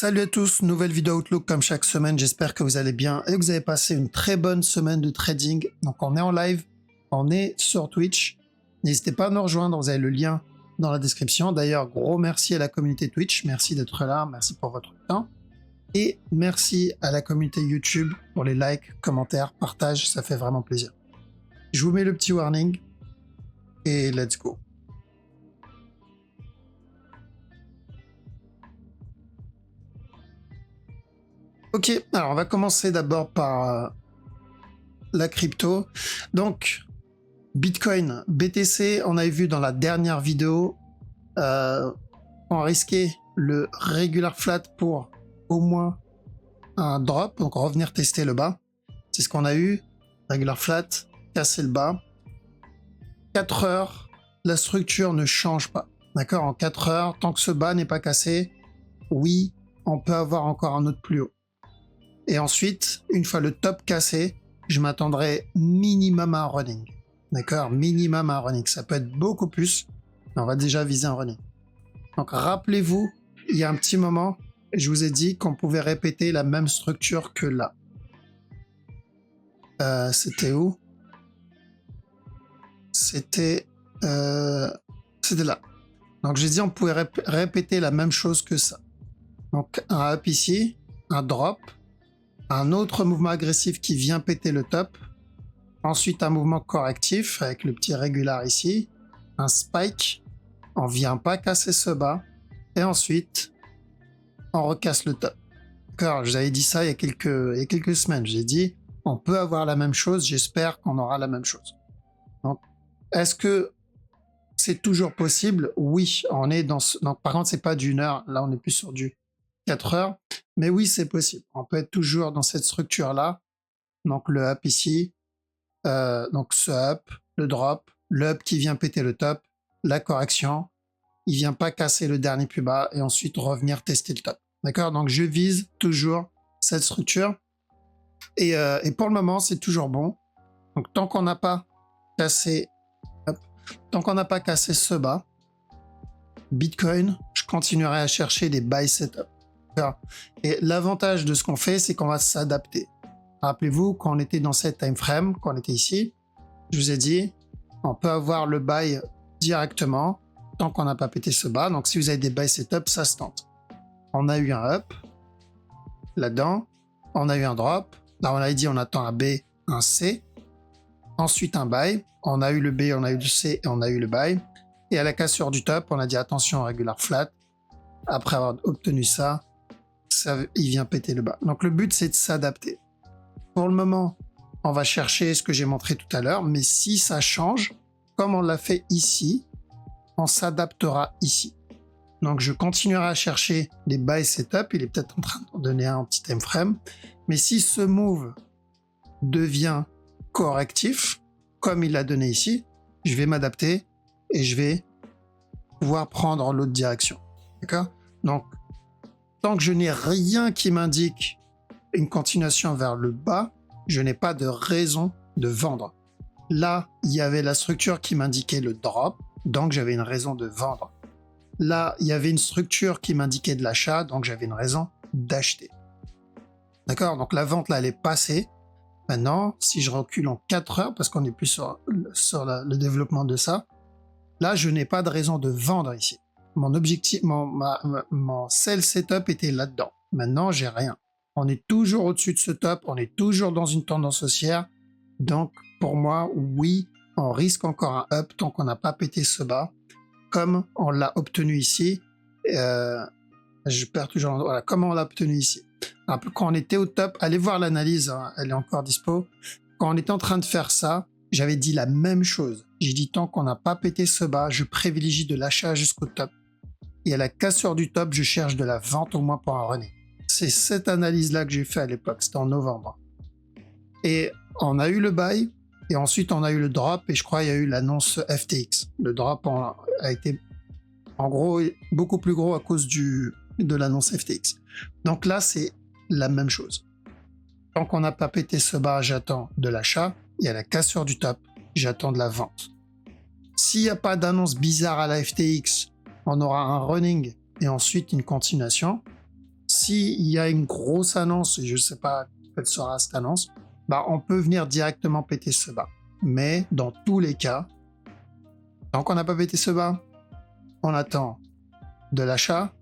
Salut à tous, nouvelle vidéo Outlook comme chaque semaine, j'espère que vous allez bien et que vous avez passé une très bonne semaine de trading. Donc on est en live, on est sur Twitch, n'hésitez pas à nous rejoindre, vous avez le lien dans la description. D'ailleurs, gros merci à la communauté Twitch, merci d'être là, merci pour votre temps. Et merci à la communauté YouTube pour les likes, commentaires, partages, ça fait vraiment plaisir. Je vous mets le petit warning et let's go. Ok, alors on va commencer d'abord par la crypto. Donc, Bitcoin, BTC, on avait vu dans la dernière vidéo, on risquait le regular flat pour au moins un drop, donc revenir tester le bas. C'est ce qu'on a eu, regular flat, casser le bas. 4 heures, la structure ne change pas. D'accord, en 4 heures, tant que ce bas n'est pas cassé, oui, on peut avoir encore un autre plus haut. Et ensuite, une fois le top cassé, je m'attendrai minimum à un running. D'accord, minimum à un running. Ça peut être beaucoup plus, mais on va déjà viser un running. Donc rappelez-vous, il y a un petit moment, je vous ai dit qu'on pouvait répéter la même structure que là. C'était où? C'était là. Donc j'ai dit on pouvait répéter la même chose que ça. Donc un up ici, un drop, un autre mouvement agressif qui vient péter le top, ensuite un mouvement correctif avec le petit régular ici, un spike, on vient pas casser ce bas, et ensuite on recasse le top. D'accord, je vous avais dit ça il y a quelques semaines, j'ai dit on peut avoir la même chose, j'espère qu'on aura la même chose. Donc est-ce que c'est toujours possible? Oui, on est dans ce... Donc, par contre c'est pas d'une heure, là on est plus sur du 4 heures, mais oui c'est possible, on peut être toujours dans cette structure là, donc le up ici, donc ce up, le drop, le up qui vient péter le top, la correction, il vient pas casser le dernier plus bas et ensuite revenir tester le top, d'accord, donc je vise toujours cette structure et pour le moment c'est toujours bon, donc tant qu'on n'a pas cassé ce bas, Bitcoin, je continuerai à chercher des buy setup. Et l'avantage de ce qu'on fait, c'est qu'on va s'adapter. Rappelez-vous, quand on était dans cette time frame, quand on était ici, je vous ai dit, on peut avoir le buy directement tant qu'on n'a pas pété ce bas. Donc, si vous avez des buy setup, ça se tente. On a eu un up là-dedans, on a eu un drop. Là, on avait dit, on attend un B, un C, ensuite un buy. On a eu le B, on a eu le C et on a eu le buy. Et à la cassure du top, on a dit attention, regular flat. Après avoir obtenu ça, il vient péter le bas. Donc le but, c'est de s'adapter. Pour le moment, on va chercher ce que j'ai montré tout à l'heure, mais si ça change, comme on l'a fait ici, on s'adaptera ici. Donc je continuerai à chercher les buy setup, il est peut-être en train de donner un petit time frame, mais si ce move devient correctif, comme il l'a donné ici, je vais m'adapter et je vais pouvoir prendre l'autre direction. D'accord? Donc, tant que je n'ai rien qui m'indique une continuation vers le bas, je n'ai pas de raison de vendre. Là, il y avait la structure qui m'indiquait le drop, donc j'avais une raison de vendre. Là, il y avait une structure qui m'indiquait de l'achat, donc j'avais une raison d'acheter. D'accord? Donc la vente, là, elle est passée. Maintenant, si je recule en 4 heures, parce qu'on est plus sur le développement de ça, là, je n'ai pas de raison de vendre ici. Mon objectif, mon sell setup était là-dedans. Maintenant, j'ai rien. On est toujours au-dessus de ce top, on est toujours dans une tendance haussière. Donc, pour moi, oui, on risque encore un up tant qu'on n'a pas pété ce bas, comme on l'a obtenu ici. Je perds toujours. Voilà, comment on l'a obtenu ici. Quand on était au top, allez voir l'analyse, hein, elle est encore dispo. Quand on était en train de faire ça, j'avais dit la même chose. J'ai dit tant qu'on n'a pas pété ce bas, je privilégie de l'achat jusqu'au top. Et à la cassure du top, je cherche de la vente au moins pour un running. C'est cette analyse-là que j'ai fait à l'époque, c'était en novembre. Et on a eu le buy, et ensuite on a eu le drop, et je crois qu'il y a eu l'annonce FTX. Le drop a été en gros beaucoup plus gros à cause de l'annonce FTX. Donc là, c'est la même chose. Tant qu'on n'a pas pété ce bas, j'attends de l'achat, et à la cassure du top, j'attends de la vente. S'il n'y a pas d'annonce bizarre à la FTX, on aura un running et ensuite une continuation. s'il y a une grosse annonce, et je sais pas quelle sera cette annonce, bah on peut venir directement péter ce bas. Mais dans tous les cas, tant qu'on n'a pas pété ce bas, on attend de l'achat,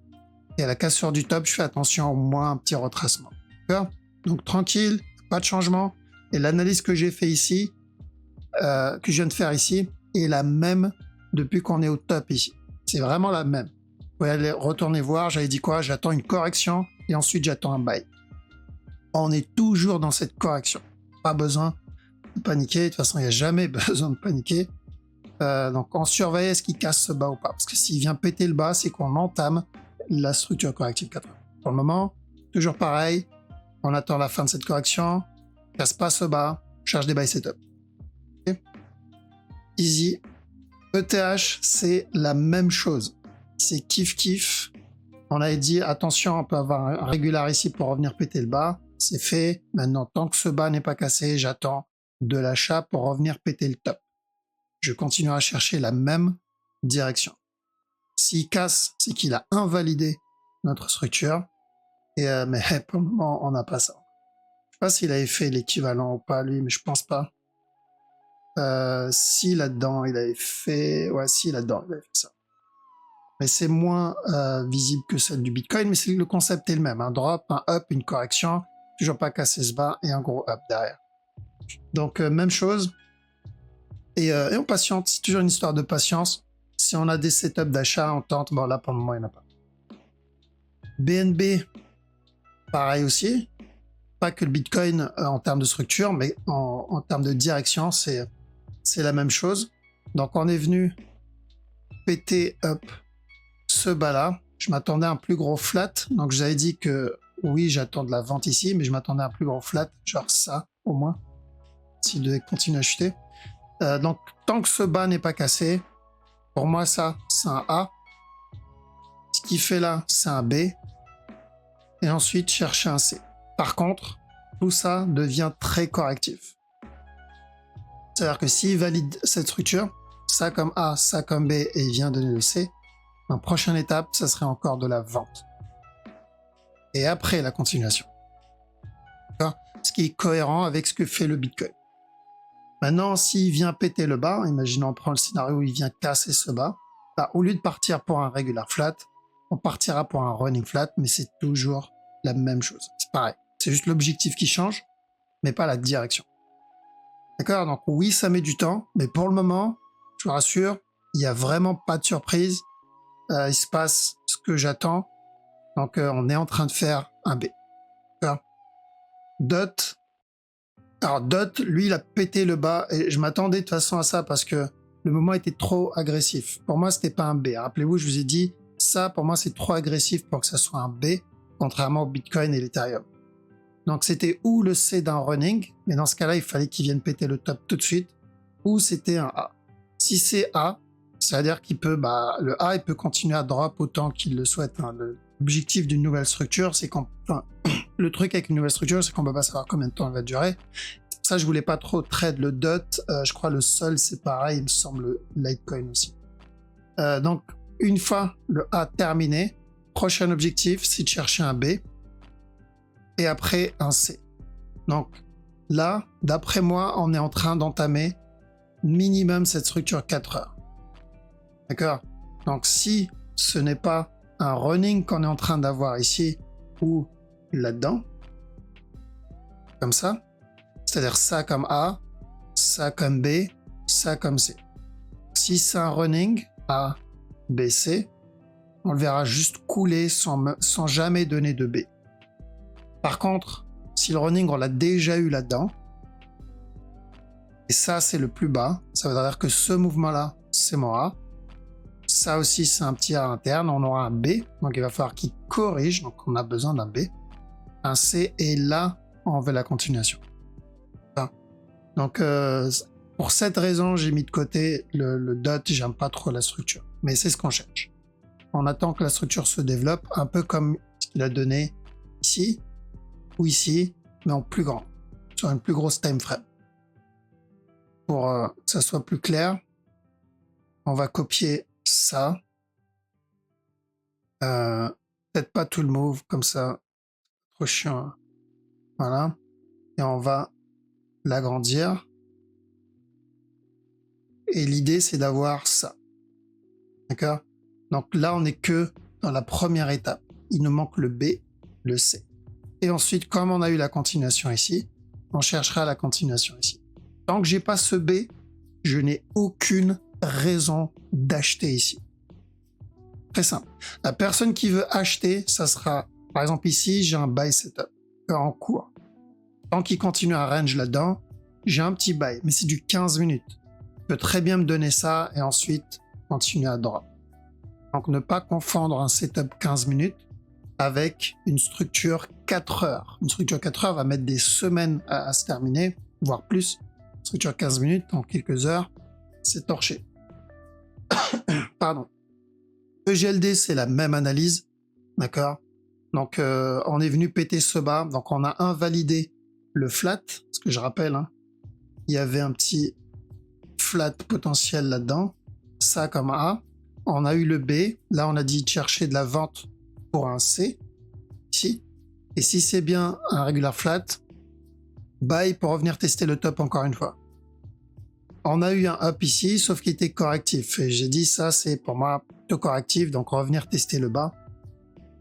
et à la cassure du top, je fais attention au moins un petit retracement. D'accord? Donc tranquille, pas de changement. Et l'analyse que j'ai fait ici, que je viens de faire ici, est la même depuis qu'on est au top ici. C'est vraiment la même. Vous pouvez aller retourner voir, j'avais dit quoi? J'attends une correction et ensuite j'attends un buy. On est toujours dans cette correction. Pas besoin de paniquer, de toute façon il n'y a jamais besoin de paniquer. Donc on surveille est-ce qu'il casse ce bas ou pas. Parce que s'il vient péter le bas, c'est qu'on entame la structure corrective 80. Pour le moment, toujours pareil, on attend la fin de cette correction, casse pas ce bas, charge des buy setup. Okay. Easy. ETH, c'est la même chose. C'est kiff. On avait dit, attention, on peut avoir un régular ici pour revenir péter le bas. C'est fait. Maintenant, tant que ce bas n'est pas cassé, j'attends de l'achat pour revenir péter le top. Je continue à chercher la même direction. S'il casse, c'est qu'il a invalidé notre structure. Mais pour le moment, on n'a pas ça. Je sais pas s'il avait fait l'équivalent ou pas, lui, mais je pense pas. Si là-dedans, il avait fait... Ouais, si là-dedans, il avait fait ça. Mais c'est moins visible que celle du Bitcoin, mais le concept est le même. Un drop, un up, une correction, toujours pas casser ce bas et un gros up derrière. Donc, même chose. Et on patiente, c'est toujours une histoire de patience. Si on a des setups d'achat, on tente. Bon, là, pour le moment, il n'y en a pas. BNB, pareil aussi. Pas que le Bitcoin en termes de structure, mais en termes de direction, c'est la même chose. Donc, on est venu péter up ce bas-là. Je m'attendais à un plus gros flat. Donc, j'avais dit que oui, j'attends de la vente ici, mais je m'attendais à un plus gros flat, genre ça, au moins, s'il devait continuer à chuter. Donc, tant que ce bas n'est pas cassé, pour moi, ça, c'est un A. Ce qu'il fait là, c'est un B. Et ensuite, chercher un C. Par contre, tout ça devient très correctif. C'est-à-dire que s'il valide cette structure, ça comme A, ça comme B, et il vient donner le C, la prochaine étape, ça serait encore de la vente. Et après, la continuation. Ce qui est cohérent avec ce que fait le Bitcoin. Maintenant, s'il vient péter le bas, imaginons on prend le scénario où il vient casser ce bas, bah, au lieu de partir pour un regular flat, on partira pour un running flat, mais c'est toujours la même chose. C'est pareil. C'est juste l'objectif qui change, mais pas la direction. D'accord? Donc oui, ça met du temps, mais pour le moment, je vous rassure, il n'y a vraiment pas de surprise. Il se passe ce que j'attends. Donc on est en train de faire un B. D'accord? DOT. Alors DOT, lui, il a pété le bas, et je m'attendais de toute façon à ça parce que le moment était trop agressif. Pour moi, c'était pas un B. Rappelez-vous, je vous ai dit, ça, pour moi, c'est trop agressif pour que ça soit un B, contrairement au Bitcoin et l'Ethereum. Donc c'était ou le C d'un running, mais dans ce cas-là, il fallait qu'il vienne péter le top tout de suite, ou c'était un A. Si c'est A, c'est-à-dire qu'il peut, le A, il peut continuer à drop autant qu'il le souhaite. Hein. L'objectif d'une nouvelle structure, c'est le truc avec une nouvelle structure, c'est qu'on ne peut pas savoir combien de temps elle va durer. C'est pour ça que je voulais pas trop trade le DOT. Je crois le Sol, c'est pareil, il me semble Litecoin aussi. Donc, une fois le A terminé, prochain objectif, c'est de chercher un B. Et après un C. Donc là, d'après moi, on est en train d'entamer minimum cette structure 4 heures. D'accord? Donc si ce n'est pas un running qu'on est en train d'avoir ici ou là-dedans, comme ça, c'est-à-dire ça comme A, ça comme B, ça comme C. Si c'est un running A, B, C, on le verra juste couler sans jamais donner de B. Par contre, si le running, on l'a déjà eu là-dedans, et ça, c'est le plus bas, ça veut dire que ce mouvement-là, c'est mon A. Ça aussi, c'est un petit A interne, on aura un B, donc il va falloir qu'il corrige, donc on a besoin d'un B. Un C, et là, on veut la continuation. Donc, pour cette raison, j'ai mis de côté le DOT, j'aime pas trop la structure, mais c'est ce qu'on cherche. On attend que la structure se développe, un peu comme ce qu'il a donné ici, ou ici, mais en plus grand, sur une plus grosse time frame. Pour que ça soit plus clair, on va copier ça. Peut-être pas tout le move, comme ça, trop chiant. Voilà. Et on va l'agrandir. Et l'idée, c'est d'avoir ça. D'accord? Donc là, on n'est que dans la première étape. Il nous manque le B, le C. Et ensuite, comme on a eu la continuation ici, on cherchera la continuation ici. Tant que j'ai pas ce B, je n'ai aucune raison d'acheter ici. Très simple. La personne qui veut acheter, ça sera, par exemple ici, j'ai un buy setup en cours. Tant qu'il continue à range là-dedans, j'ai un petit buy, mais c'est du 15 minutes. Je peux très bien me donner ça et ensuite continuer à drop. Donc ne pas confondre un setup 15 minutes avec une structure 4 heures. Une structure 4 heures va mettre des semaines à se terminer, voire plus. Une structure 15 minutes, en quelques heures, c'est torché. Pardon. EGLD, c'est la même analyse, d'accord? Donc on est venu péter ce bas, donc on a invalidé le flat, parce que je rappelle, hein, il y avait un petit flat potentiel là-dedans, ça comme A. On a eu le B, là on a dit chercher de la vente pour un C, ici. Et si c'est bien un regular flat, buy pour revenir tester le top encore une fois. On a eu un up ici, sauf qu'il était correctif. Et j'ai dit ça, c'est pour moi plutôt correctif, donc revenir tester le bas.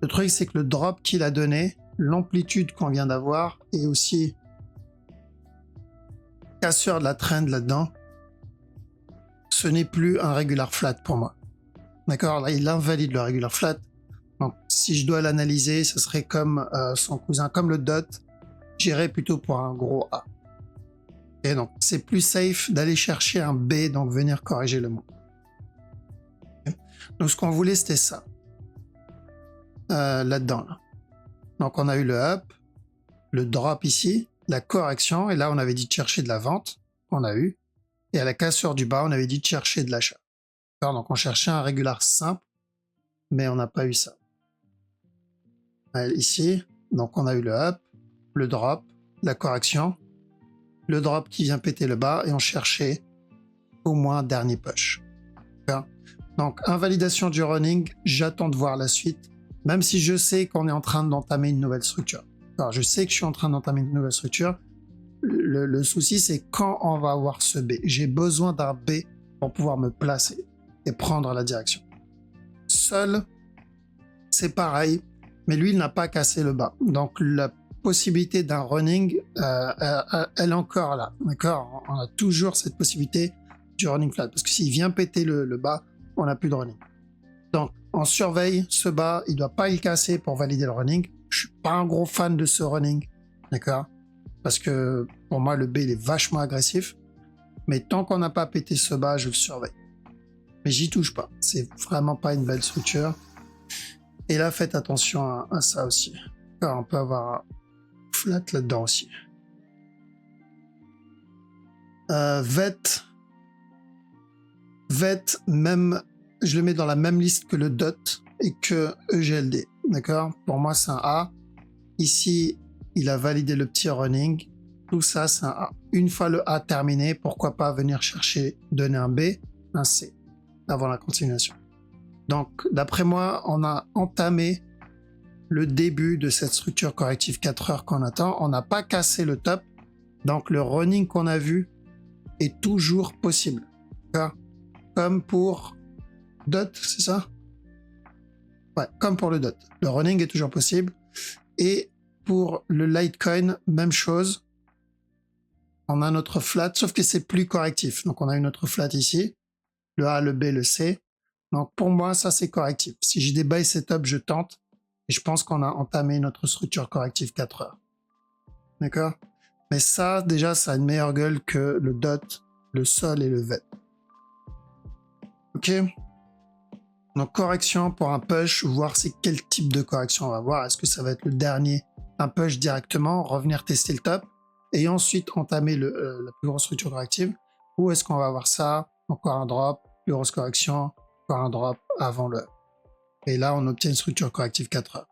Le truc, c'est que le drop qu'il a donné, l'amplitude qu'on vient d'avoir, et aussi casseur de la trend là-dedans, ce n'est plus un regular flat pour moi. D'accord? Là, il invalide le regular flat. Donc, si je dois l'analyser, ce serait comme son cousin, comme le dot. J'irais plutôt pour un gros A. Et donc, c'est plus safe d'aller chercher un B, donc venir corriger le mot. Donc, ce qu'on voulait, c'était ça. Là-dedans. Là. Donc, on a eu le up, le drop ici, la correction, et là, on avait dit de chercher de la vente, on a eu. Et à la cassure du bas, on avait dit de chercher de l'achat. Donc, on cherchait un régular simple, mais on n'a pas eu ça. Ici, donc on a eu le up, le drop, la correction, le drop qui vient péter le bas, et on cherchait au moins un dernier push. Donc, invalidation du running, j'attends de voir la suite, même si je sais qu'on est en train d'entamer une nouvelle structure. Alors, je sais que je suis en train d'entamer une nouvelle structure. Le souci, c'est quand on va avoir ce B. J'ai besoin d'un B pour pouvoir me placer et prendre la direction. Seul, c'est pareil, mais lui, il n'a pas cassé le bas. Donc, la possibilité d'un running, elle est encore là. D'accord? On a toujours cette possibilité du running flat. Parce que s'il vient péter le bas, on n'a plus de running. Donc, on surveille ce bas. Il ne doit pas le casser pour valider le running. Je suis pas un gros fan de ce running. D'accord? Parce que pour moi, le B, il est vachement agressif. Mais tant qu'on n'a pas pété ce bas, je le surveille. Mais j'y touche pas. C'est vraiment pas une belle structure. Et là, faites attention à ça aussi. Alors, on peut avoir un flat là-dedans aussi. VET, même, je le mets dans la même liste que le DOT et que EGLD. D'accord? Pour moi, c'est un A. Ici, il a validé le petit running. Tout ça, c'est un A. Une fois le A terminé, pourquoi pas venir chercher, donner un B, un C, avant la continuation. Donc, d'après moi, on a entamé le début de cette structure corrective 4 heures qu'on attend. On n'a pas cassé le top. Donc, le running qu'on a vu est toujours possible. Comme pour DOT, c'est ça? Ouais, comme pour le DOT. Le running est toujours possible. Et pour le Litecoin, même chose. On a notre flat, sauf que c'est plus correctif. Donc, on a une autre flat ici. Le A, le B, le C. Donc, pour moi, ça, c'est correctif. Si j'ai des buy setup, je tente. Et je pense qu'on a entamé notre structure corrective 4 heures. D'accord? Mais ça, déjà, ça a une meilleure gueule que le DOT, le SOL et le VET. Ok? Donc, correction pour un push, voir c'est quel type de correction on va voir. Est-ce que ça va être le dernier, un push directement, revenir tester le top, et ensuite entamer la plus grosse structure corrective? Ou est-ce qu'on va avoir ça, encore un drop, plus grosse correction, encore un drop avant le... Et là, on obtient une structure corrective 4 heures.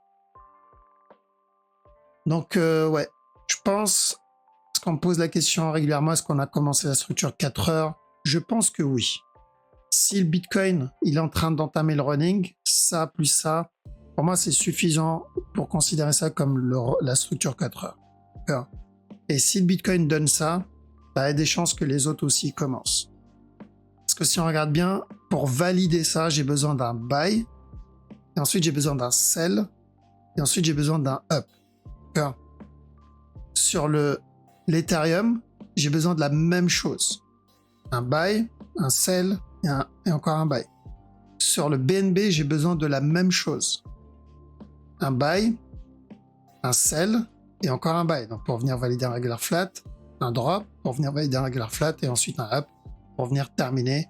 Donc, ouais, je pense, parce qu'on me pose la question régulièrement, est-ce qu'on a commencé la structure 4 heures? Je pense que oui. Si le Bitcoin, il est en train d'entamer le running, ça plus ça, Pour moi, c'est suffisant pour considérer ça comme la structure 4 heures. D'accord. Et si le Bitcoin donne ça, bah, il y a des chances que les autres aussi commencent. Parce que si on regarde bien, pour valider ça, j'ai besoin d'un buy, et ensuite j'ai besoin d'un sell, et ensuite j'ai besoin d'un up. D'accord. Sur l'Ethereum, j'ai besoin de la même chose. Un buy, un sell et encore un buy. Sur le BNB, j'ai besoin de la même chose. Un buy, un sell et encore un buy. Donc pour venir valider un regular flat, un drop pour venir valider un regular flat et ensuite un up pour venir terminer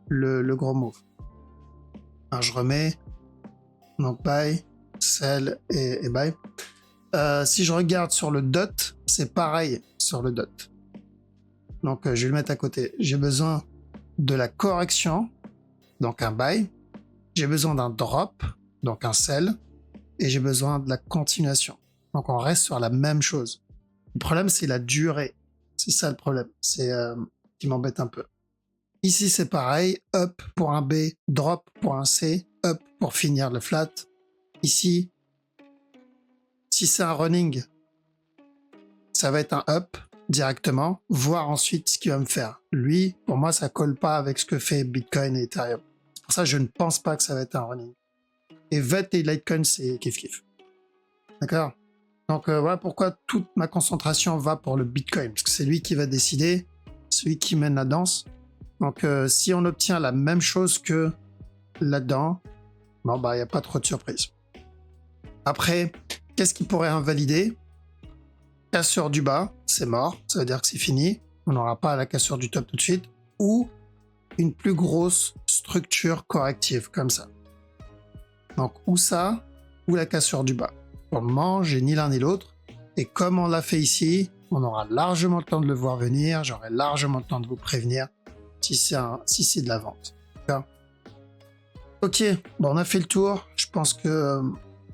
le gros move. Alors, je remets donc buy, sell et buy. Si je regarde sur le DOT, c'est pareil sur le DOT. Donc je vais le mettre à côté. J'ai besoin de la correction, donc un buy. J'ai besoin d'un drop, donc un sell. Et j'ai besoin de la continuation. Donc on reste sur la même chose. Le problème, c'est la durée. C'est ça le problème. C'est qui m'embête un peu. Ici, c'est pareil. Up pour un B, drop pour un C, up pour finir le flat. Ici, si c'est un running, ça va être un up directement, voir ensuite ce qu'il va me faire. Lui, pour moi, ça colle pas avec ce que fait Bitcoin et Ethereum. C'est pour ça que je ne pense pas que ça va être un running. Et VET et Litecoin, c'est kiff-kiff. D'accord. Donc voilà pourquoi toute ma concentration va pour le Bitcoin, parce que c'est lui qui va décider, celui qui mène la danse. Donc si on obtient la même chose que là-dedans, bon bah il n'y a pas trop de surprise. Après, qu'est-ce qui pourrait invalider? Cassure du bas, c'est mort, ça veut dire que c'est fini, on n'aura pas la cassure du top tout de suite, ou une plus grosse structure corrective, comme ça. Donc ou ça, ou la cassure du bas. Pour le moment, j'ai ni l'un ni l'autre, et comme on l'a fait ici, on aura largement le temps de le voir venir, j'aurai largement le temps de vous prévenir si c'est de la vente. D'accord. Ok, bon, on a fait le tour, je pense que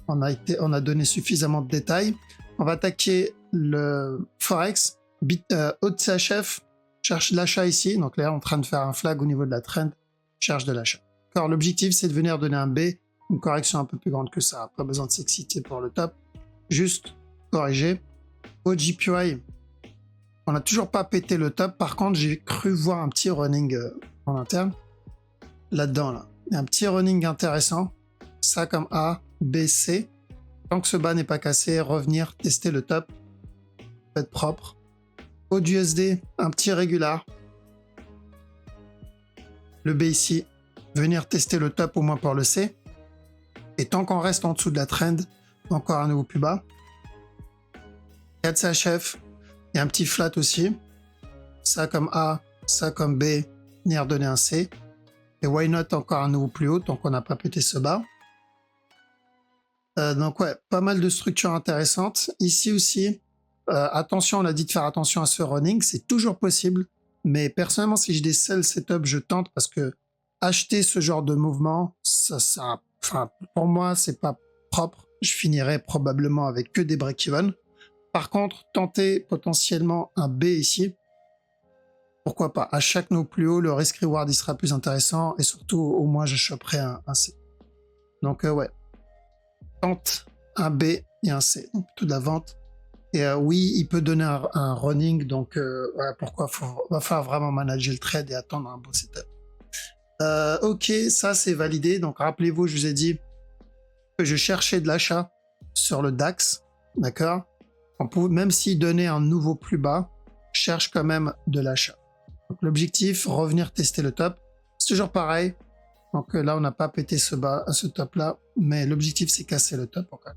on a donné suffisamment de détails. On va attaquer le Forex. OCHF cherche l'achat ici, donc là on est en train de faire un flag au niveau de la trend, cherche de l'achat. Alors l'objectif c'est de venir donner un B, une correction un peu plus grande que ça, pas besoin de s'exciter pour le top, juste corriger. OGPY, on n'a toujours pas pété le top, par contre j'ai cru voir un petit running en interne, là-dedans là, il y a un petit running intéressant, ça comme A, B, C, tant que ce bas n'est pas cassé, revenir tester le top, être propre. AUD-USD, un petit régular. Le B ici, venir tester le top au moins pour le C. Et tant qu'on reste en dessous de la trend, encore un nouveau plus bas. 4CHF, il y a un petit flat aussi. Ça comme A, ça comme B, venir donner un C. Et why not encore un nouveau plus haut, tant qu'on n'a pas pété ce bas. Donc ouais, pas mal de structures intéressantes. Ici aussi, attention, on a dit de faire attention à ce running, c'est toujours possible, mais personnellement, si j'ai des sell setup, je tente parce que acheter ce genre de mouvement, enfin, pour moi, c'est pas propre. Je finirai probablement avec que des break-even. Par contre, tenter potentiellement un B ici, pourquoi pas. À chaque no plus haut, le risk-reward il sera plus intéressant et surtout, au moins, je choperai un C. Donc ouais, tente un B et un C, donc plutôt de la vente. Et oui, il peut donner un running, donc voilà pourquoi va falloir vraiment manager le trade et attendre un beau setup. Ok, ça c'est validé. Donc rappelez-vous, je vous ai dit que je cherchais de l'achat sur le DAX, d'accord. Même s'il donnait un nouveau plus bas, je cherche quand même de l'achat. Donc l'objectif, revenir tester le top. C'est toujours pareil. Donc là, on n'a pas pété ce top là, mais l'objectif c'est casser le top encore.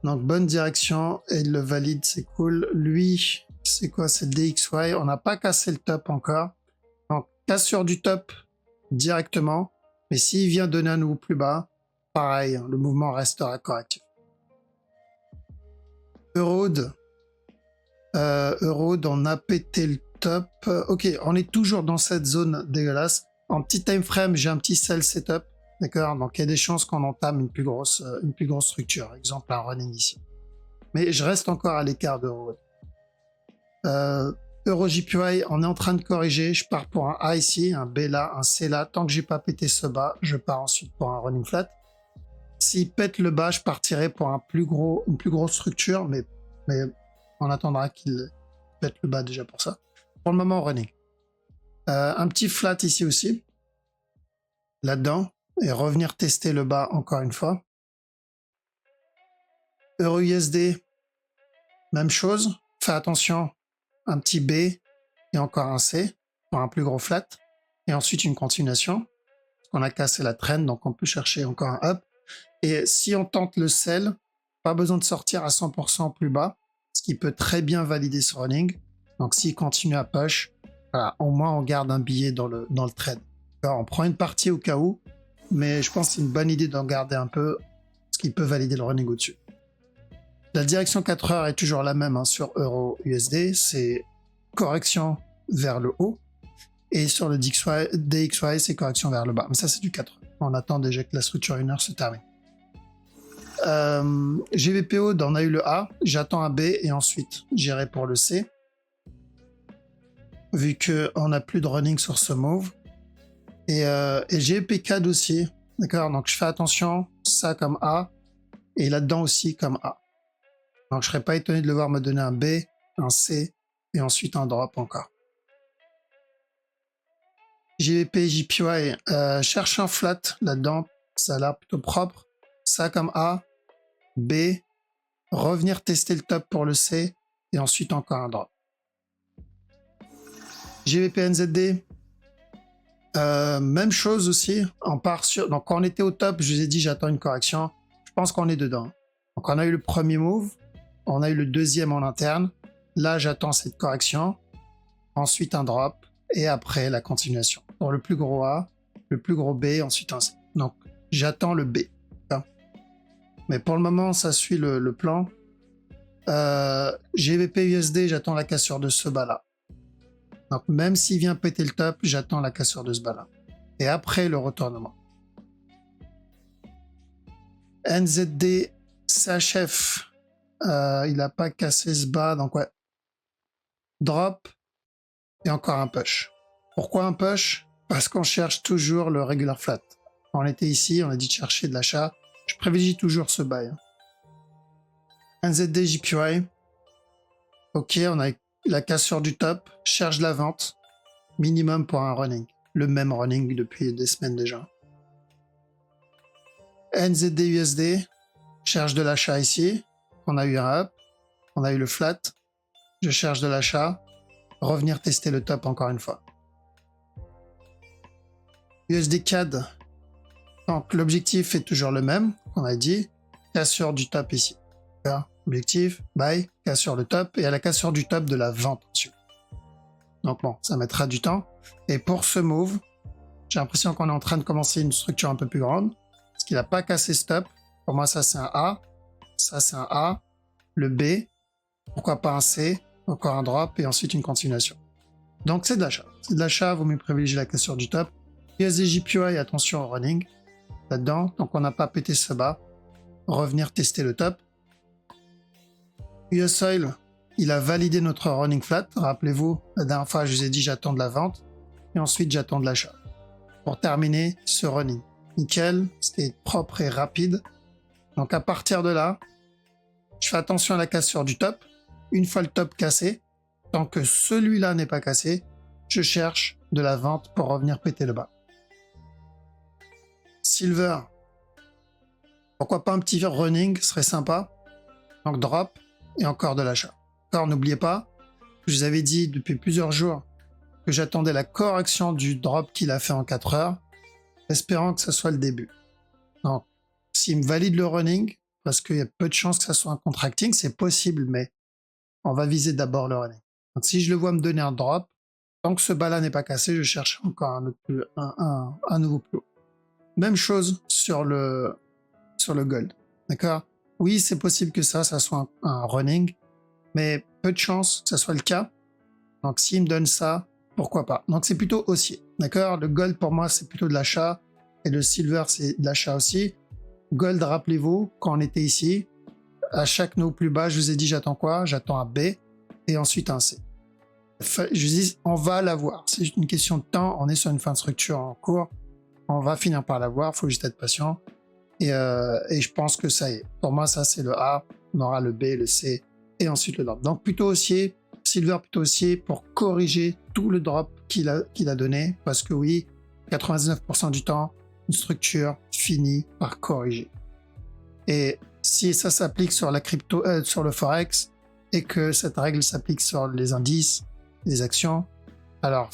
Donc bonne direction, et il le valide, c'est cool. Lui, c'est quoi? C'est le DXY, on n'a pas cassé le top encore. Donc cassure du top directement, mais s'il vient donner un nouveau plus bas, pareil, hein, le mouvement restera correctif. Eurode, on a pété le top. Ok, on est toujours dans cette zone dégueulasse. En petit time frame, j'ai un petit sell setup. D'accord, donc il y a des chances qu'on entame une plus grosse structure, exemple un running ici. Mais je reste encore à l'écart d'Euro. EuroJPY, on est en train de corriger, je pars pour un A ici, un B là, un C là. Tant que j'ai pas pété ce bas, je pars ensuite pour un running flat. S'il pète le bas, je partirai pour une plus grosse structure, mais on attendra qu'il pète le bas déjà pour ça. Pour le moment, running. Un petit flat ici aussi, là-dedans, et revenir tester le bas encore une fois. EURUSD, même chose. Fais attention, un petit B et encore un C pour un plus gros flat. Et ensuite une continuation. On a cassé la trend, donc on peut chercher encore un up. Et si on tente le sell, pas besoin de sortir à 100% plus bas, ce qui peut très bien valider ce running. Donc s'il continue à push, voilà, au moins on garde un billet dans le trade. Alors, on prend une partie au cas où, mais je pense que c'est une bonne idée d'en garder un peu, ce qui peut valider le running au-dessus. La direction 4 heures est toujours la même sur EURUSD, c'est correction vers le haut. Et sur le DXY, c'est correction vers le bas. Mais ça, c'est du 4 heures. On attend déjà que la structure 1 heure se termine. GBPO, on a eu le A, j'attends un B et ensuite j'irai pour le C. Vu qu'on n'a plus de running sur ce move. Et GBPCAD aussi. D'accord, donc je fais attention, ça comme A, et là-dedans aussi comme A. Donc je serais pas étonné de le voir me donner un B, un C, et ensuite un drop encore. GBP, JPY, cherche un flat là-dedans, ça a l'air plutôt propre. Ça comme A, B, revenir tester le top pour le C, et ensuite encore un drop. GBP, NZD, même chose aussi, on part sur... Donc quand on était au top, je vous ai dit j'attends une correction, je pense qu'on est dedans. Donc on a eu le premier move, on a eu le deuxième en interne, là j'attends cette correction, ensuite un drop, et après la continuation. Pour le plus gros A, le plus gros B, ensuite un C. Donc j'attends le B. Mais pour le moment, ça suit le plan. GBP USD, j'attends la cassure de ce bas-là. Donc même s'il vient péter le top, j'attends la cassure de ce bas-là. Et après le retournement. NZD, CHF, il n'a pas cassé ce bas, donc ouais. Drop et encore un push. Pourquoi un push? Parce qu'on cherche toujours le regular flat. On était ici, on a dit de chercher de l'achat. Je privilégie toujours ce buy. NZD, JPY. Ok, on a la cassure du top, cherche la vente. Minimum pour un running. Le même running depuis des semaines déjà. NZD, USD. Cherche de l'achat ici. On a eu un up. On a eu le flat. Je cherche de l'achat. Revenir tester le top encore une fois. USD CAD. Donc l'objectif est toujours le même, on a dit. Cassure du top ici. Objectif, buy, cassure le top et à la cassure du top de la vente ensuite. Donc bon, ça mettra du temps. Et pour ce move, j'ai l'impression qu'on est en train de commencer une structure un peu plus grande. Parce qu'il n'a pas cassé ce top. Pour moi, ça c'est un A. Ça c'est un A. Le B. Pourquoi pas un C. Encore un drop et ensuite une continuation. Donc c'est de l'achat. C'est de l'achat, vaut mieux privilégier la cassure du top. USD JPY, attention au running. Là-dedans, donc on n'a pas pété ce bas. Revenir tester le top. US Oil, il a validé notre running flat. Rappelez-vous, la dernière fois, je vous ai dit j'attends de la vente. Et ensuite, j'attends de l'achat. Pour terminer ce running. Nickel, c'était propre et rapide. Donc à partir de là, je fais attention à la cassure du top. Une fois le top cassé, tant que celui-là n'est pas cassé, je cherche de la vente pour revenir péter le bas. Silver, pourquoi pas un petit running, ce serait sympa. Donc drop et encore de l'achat. Encore, n'oubliez pas, je vous avais dit depuis plusieurs jours que j'attendais la correction du drop qu'il a fait en 4 heures, espérant que ce soit le début. Donc, s'il me valide le running, parce qu'il y a peu de chances que ça soit un contracting, c'est possible, mais on va viser d'abord le running. Donc si je le vois me donner un drop, tant que ce bas-là n'est pas cassé, je cherche encore un nouveau plus haut. Même chose sur le gold. D'accord? Oui, c'est possible que ça soit un running, mais peu de chances que ça soit le cas. Donc s'il me donne ça, pourquoi pas? Donc c'est plutôt haussier. D'accord? Le gold pour moi c'est plutôt de l'achat et le silver c'est de l'achat aussi. Gold, rappelez-vous, quand on était ici, à chaque nœud plus bas, je vous ai dit j'attends quoi? J'attends un B et ensuite un C. Je vous dis, on va l'avoir. C'est une question de temps. On est sur une fin de structure en cours. On va finir par l'avoir. Il faut juste être patient. Et je pense que ça y est. Pour moi, ça, c'est le A. On aura le B, le C et ensuite le drop. Donc, plutôt haussier, silver plutôt haussier pour corriger tout le drop qu'il a donné. Parce que oui, 99% du temps, une structure finit par corriger. Et si ça s'applique sur la crypto, sur le forex, et que cette règle s'applique sur les indices, les actions, alors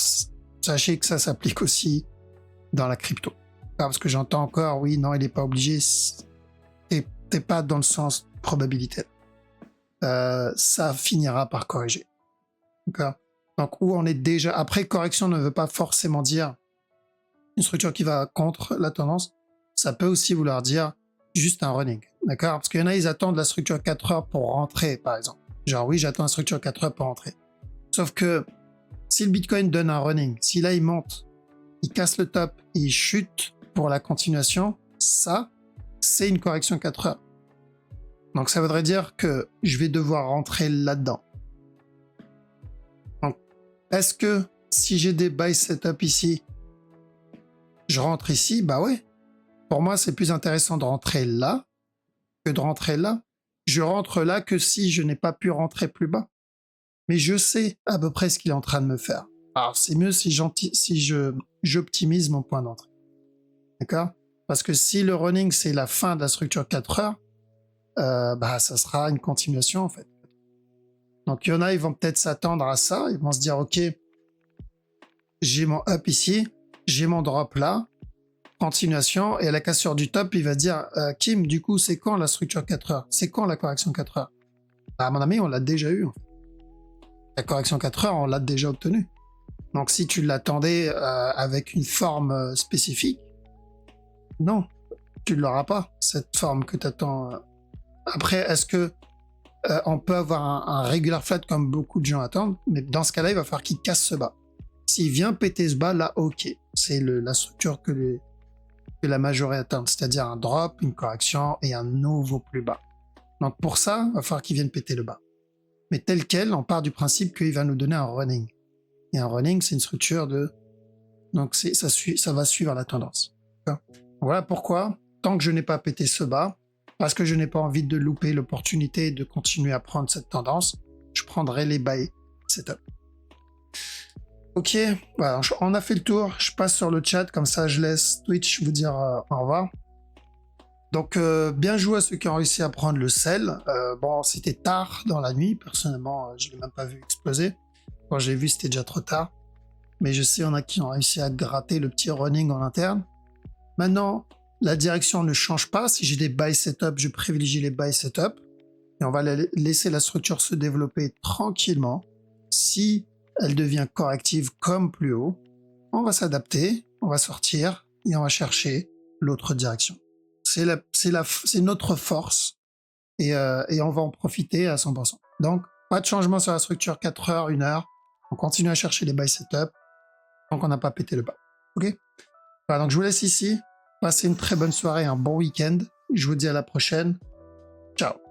sachez que ça s'applique aussi dans la crypto. Parce que j'entends encore, oui, non, il n'est pas obligé. T'es pas dans le sens probabilité. Ça finira par corriger. D'accord. Donc, où on est déjà. Après, correction ne veut pas forcément dire une structure qui va contre la tendance. Ça peut aussi vouloir dire juste un running. D'accord. Parce qu'il y en a, ils attendent la structure 4 heures pour rentrer, par exemple. Genre, oui, j'attends la structure 4 heures pour rentrer. Sauf que si le Bitcoin donne un running, si là il monte, il casse le top, il chute pour la continuation, ça, c'est une correction 4 heures. Donc ça voudrait dire que je vais devoir rentrer là-dedans. Donc, est-ce que si j'ai des buy setup ici, je rentre ici? Bah ouais. Pour moi, c'est plus intéressant de rentrer là que de rentrer là. Je rentre là que si je n'ai pas pu rentrer plus bas. Mais je sais à peu près ce qu'il est en train de me faire. Alors c'est mieux si j'optimise mon point d'entrée. D'accord? Parce que si le running c'est la fin de la structure 4 heures, bah ça sera une continuation en fait. Donc il y en a, ils vont peut-être s'attendre à ça, ils vont se dire ok, j'ai mon up ici, j'ai mon drop là, continuation, et à la cassure du top, il va dire Kim, du coup c'est quand la structure 4 heures? C'est quand la correction 4 heures? Bah, à mon avis, on l'a déjà eu. En fait. La correction 4 heures, on l'a déjà obtenue. Donc si tu l'attendais avec une forme spécifique, non, tu ne l'auras pas, cette forme que tu attends. Après, est-ce que on peut avoir un regular flat comme beaucoup de gens attendent? Mais dans ce cas-là, il va falloir qu'il casse ce bas. S'il vient péter ce bas, là, ok. C'est la structure que la majorité attend, c'est-à-dire un drop, une correction et un nouveau plus bas. Donc pour ça, il va falloir qu'il vienne péter le bas. Mais tel quel, on part du principe qu'il va nous donner un running. Et un running, c'est une structure de... Donc ça va suivre la tendance. Voilà pourquoi, tant que je n'ai pas pété ce bas, parce que je n'ai pas envie de louper l'opportunité de continuer à prendre cette tendance, je prendrai les buy setup. Ok, voilà, on a fait le tour. Je passe sur le chat, comme ça je laisse Twitch vous dire au revoir. Donc bien joué à ceux qui ont réussi à prendre le sell. Bon, c'était tard dans la nuit, personnellement, je l'ai même pas vu exploser. Quand j'ai vu, c'était déjà trop tard. Mais je sais, il y en a qui ont réussi à gratter le petit running en interne. Maintenant, la direction ne change pas. Si j'ai des buy setup, je privilégie les buy setup. Et on va laisser la structure se développer tranquillement. Si elle devient corrective comme plus haut, on va s'adapter, on va sortir et on va chercher l'autre direction. C'est notre force et on va en profiter à 100%. Donc, pas de changement sur la structure 4 heures, 1 heure. On continue à chercher les buy setup tant qu'on n'a pas pété le bas. Ok? Voilà, donc je vous laisse ici. Passez une très bonne soirée, un bon week-end. Je vous dis à la prochaine. Ciao.